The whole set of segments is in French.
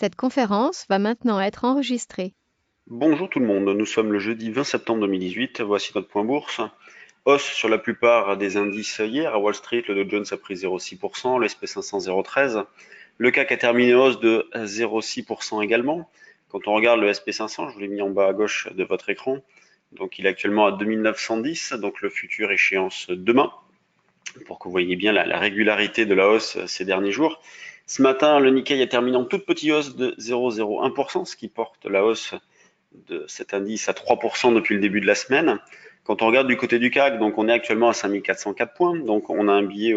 Cette conférence va maintenant être enregistrée. Bonjour tout le monde, nous sommes le jeudi 20 septembre 2018, voici notre point bourse. Hausse sur la plupart des indices hier, à Wall Street, le Dow Jones a pris 0,6%, le SP500 0,13%, le CAC a terminé hausse de 0,6% également. Quand on regarde le SP500, je vous l'ai mis en bas à gauche de votre écran, donc il est actuellement à 2910, donc le futur échéance demain, pour que vous voyez bien la régularité de la hausse ces derniers jours. Ce matin, le Nikkei a terminé en toute petite hausse de 0,01%, ce qui porte la hausse de cet indice à 3% depuis le début de la semaine. Quand on regarde du côté du CAC, donc on est actuellement à 5404 points, donc on a un billet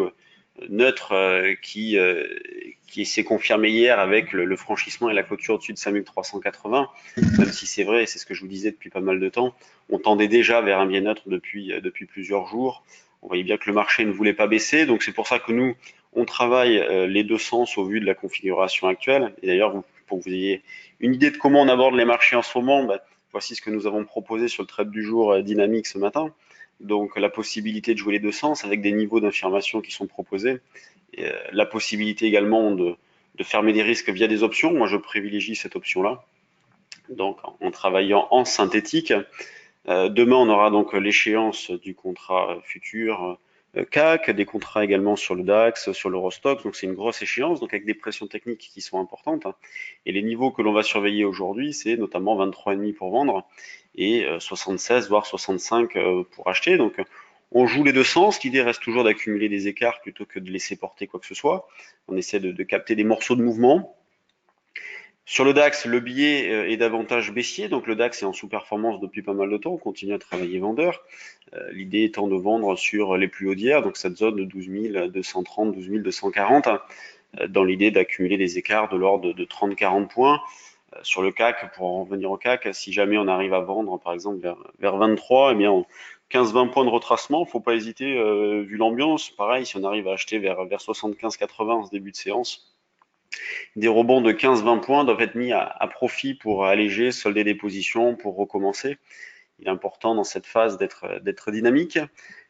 neutre qui s'est confirmé hier avec le franchissement et la clôture au-dessus de 5380, même si c'est vrai, et c'est ce que je vous disais depuis pas mal de temps, on tendait déjà vers un billet neutre depuis plusieurs jours. On voyait bien que le marché ne voulait pas baisser, donc c'est pour ça que nous, on travaille les deux sens au vu de la configuration actuelle. Et d'ailleurs, pour que vous ayez une idée de comment on aborde les marchés en ce moment, voici ce que nous avons proposé sur le trade du jour dynamique ce matin. Donc la possibilité de jouer les deux sens avec des niveaux d'information qui sont proposés. Et, la possibilité également de fermer des risques via des options. Moi, je privilégie cette option-là. Donc en travaillant en synthétique. Demain, on aura donc l'échéance du contrat futur CAC, des contrats également sur le DAX, sur l'Eurostoxx, donc c'est une grosse échéance, donc avec des pressions techniques qui sont importantes. Et les niveaux que l'on va surveiller aujourd'hui, c'est notamment 23,5 pour vendre et 76 voire 65 pour acheter. Donc on joue les deux sens. L'idée reste toujours d'accumuler des écarts plutôt que de laisser porter quoi que ce soit. On essaie de capter des morceaux de mouvement. Sur le DAX, le billet est davantage baissier, donc le DAX est en sous-performance depuis pas mal de temps, on continue à travailler vendeur. L'idée étant de vendre sur les plus hauts d'hier, donc cette zone de 12 230, 12 240, dans l'idée d'accumuler des écarts de l'ordre de 30-40 points. Sur le CAC, pour en revenir au CAC, si jamais on arrive à vendre par exemple vers 23, eh bien 15-20 points de retracement, faut pas hésiter, vu l'ambiance. Pareil, si on arrive à acheter vers 75-80 en ce début de séance, des rebonds de 15-20 points doivent être mis à profit pour alléger, solder des positions, pour recommencer. Il est important dans cette phase d'être dynamique.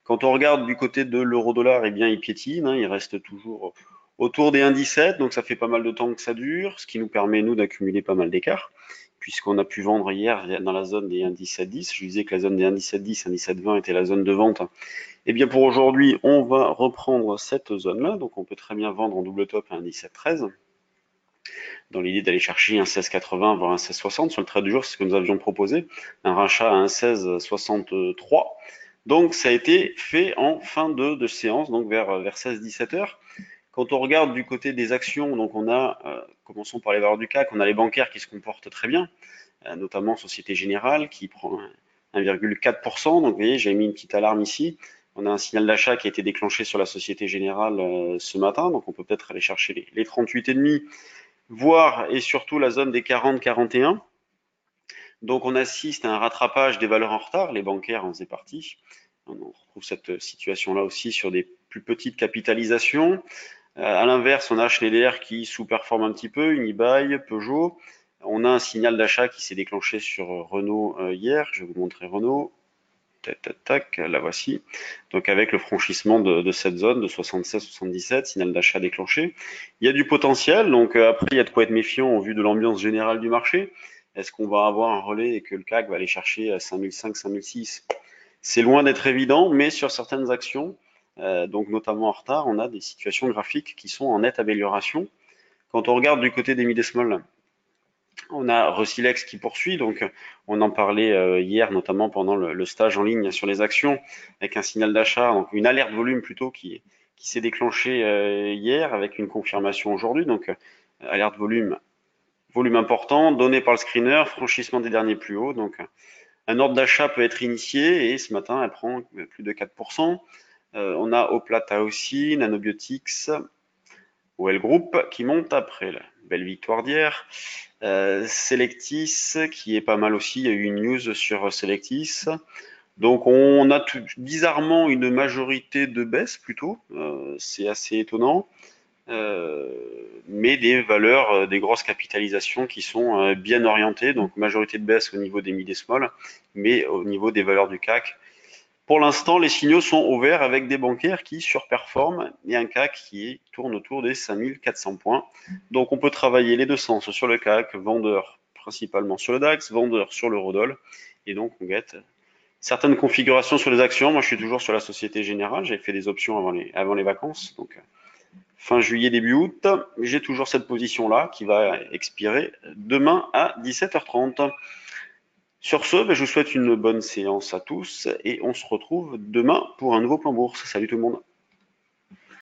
Quand on regarde du côté de l'euro-dollar, eh bien, il piétine, hein, il reste toujours autour des 1,17, donc ça fait pas mal de temps que ça dure, ce qui nous permet, nous, d'accumuler pas mal d'écarts, puisqu'on a pu vendre hier dans la zone des 1,1710. Je disais que la zone des 1,1710, 1,1720 était la zone de vente. Eh bien, pour aujourd'hui, on va reprendre cette zone-là, donc on peut très bien vendre en double top à 1,1713 dans l'idée d'aller chercher un 16,80 voire un 16,60 sur le trade du jour, c'est ce que nous avions proposé, un rachat à un 16,63. Donc ça a été fait en fin de séance, donc vers 16-17 heures. Quand on regarde du côté des actions, donc on a, commençons par les valeurs du CAC, on a les bancaires qui se comportent très bien, notamment Société Générale qui prend 1,4%. Donc vous voyez, j'ai mis une petite alarme ici. On a un signal d'achat qui a été déclenché sur la Société Générale ce matin, donc on peut peut-être aller chercher les 38,5 voire et surtout la zone des 40-41. Donc on assiste à un rattrapage des valeurs en retard, les bancaires en faisaient partie. On retrouve cette situation-là aussi sur des plus petites capitalisations. À l'inverse, on a Schneider qui sous-performe un petit peu, Unibail, Peugeot. On a un signal d'achat qui s'est déclenché sur Renault hier. Je vais vous montrer Renault. Tac, tac, tac, la voici. Donc avec le franchissement de cette zone de 76-77, signal d'achat déclenché. Il y a du potentiel, donc après il y a de quoi être méfiant au vu de l'ambiance générale du marché. Est-ce qu'on va avoir un relais et que le CAC va aller chercher 5005, 5006? C'est loin d'être évident, mais sur certaines actions, donc notamment en retard, on a des situations graphiques qui sont en nette amélioration. Quand on regarde du côté des mid-small, on a Recilex qui poursuit, donc on en parlait hier, notamment pendant le stage en ligne sur les actions, avec un signal d'achat, donc une alerte volume plutôt qui s'est déclenchée hier avec une confirmation aujourd'hui. Donc alerte volume important, donné par le screener, franchissement des derniers plus hauts. Donc un ordre d'achat peut être initié et ce matin elle prend plus de 4%. On a Oplata aussi, Nanobiotics, OL Group qui monte après la belle victoire d'hier. Selectis qui est pas mal aussi, il y a eu une news sur Selectis. Donc on a bizarrement une majorité de baisse plutôt, c'est assez étonnant, mais des valeurs, des grosses capitalisations qui sont bien orientées, donc majorité de baisse au niveau des mid et small, mais au niveau des valeurs du CAC, Pour l'instant, les signaux sont au vert avec des bancaires qui surperforment et un CAC qui tourne autour des 5400 points. Donc on peut travailler les deux sens sur le CAC, vendeur principalement sur le DAX, vendeur sur l'Eurodoll. Et donc on guette certaines configurations sur les actions. Moi je suis toujours sur la Société Générale, j'avais fait des options avant les vacances. Donc fin juillet, début août, j'ai toujours cette position-là qui va expirer demain à 17h30. Sur ce, je vous souhaite une bonne séance à tous et on se retrouve demain pour un nouveau plan bourse. Salut tout le monde.